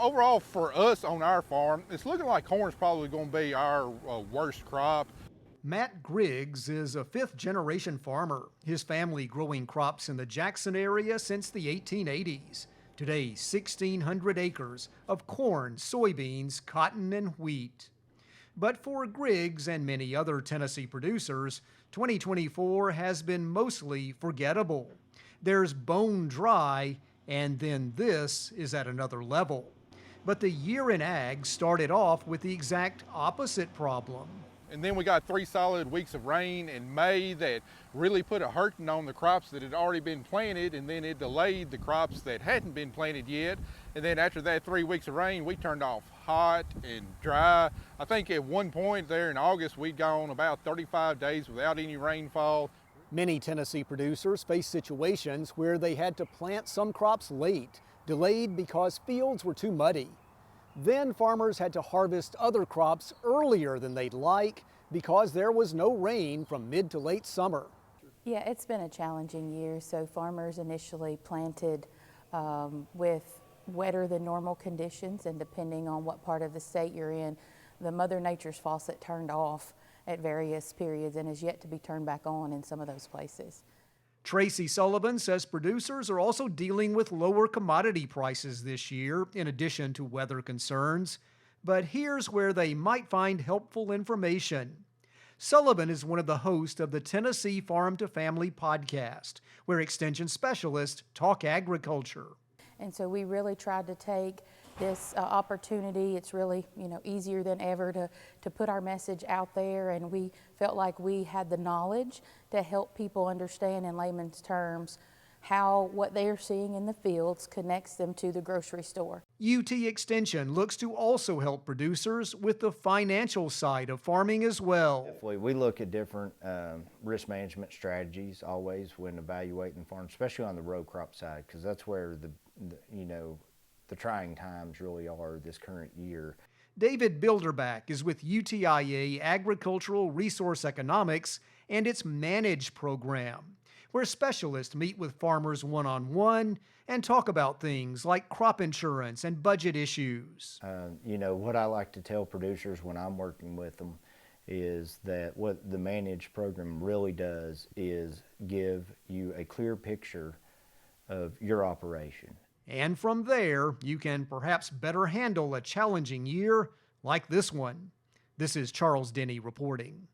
overall for us on our farm, it's looking like corn's probably going to be our worst crop. Matt Griggs is a fifth-generation farmer, his family growing crops in the Jackson area since the 1880s. Today, 1,600 acres of corn, soybeans, cotton, and wheat. But for Griggs and many other Tennessee producers, 2024 has been mostly forgettable. There's bone dry, and then this is at another level. But the year in ag started off with the exact opposite problem. And then we got 3 solid weeks of rain in May that really put a hurting on the crops that had already been planted, and then it delayed the crops that hadn't been planted yet. And then after that 3 weeks of rain, we turned off hot and dry. I think at one point there in August, we'd gone about 35 days without any rainfall. Many Tennessee producers face situations where they had to plant some crops late, delayed because fields were too muddy. Then farmers had to harvest other crops earlier than they'd like because there was no rain from mid to late summer. Yeah, it's been a challenging year. So farmers initially planted with wetter than normal conditions, and depending on what part of the state you're in, the Mother Nature's faucet turned off at various periods and is yet to be turned back on in some of those places. Tracy Sullivan says producers are also dealing with lower commodity prices this year, in addition to weather concerns. But here's where they might find helpful information. Sullivan is one of the hosts of the Tennessee Farm to Family podcast, where extension specialists talk agriculture. And so we really tried to take this opportunity. It's really, easier than ever to put our message out there, and we felt like we had the knowledge to help people understand in layman's terms how what they're seeing in the fields connects them to the grocery store. UT Extension looks to also help producers with the financial side of farming as well. We look at different risk management strategies always when evaluating farms, especially on the row crop side, because that's where the trying times really are this current year. David Bilderbach is with UTIA Agricultural Resource Economics and its Manage program, where specialists meet with farmers one-on-one and talk about things like crop insurance and budget issues. What I like to tell producers when I'm working with them is that what the Manage program really does is give you a clear picture of your operation. And from there, you can perhaps better handle a challenging year like this one. This is Charles Denny reporting.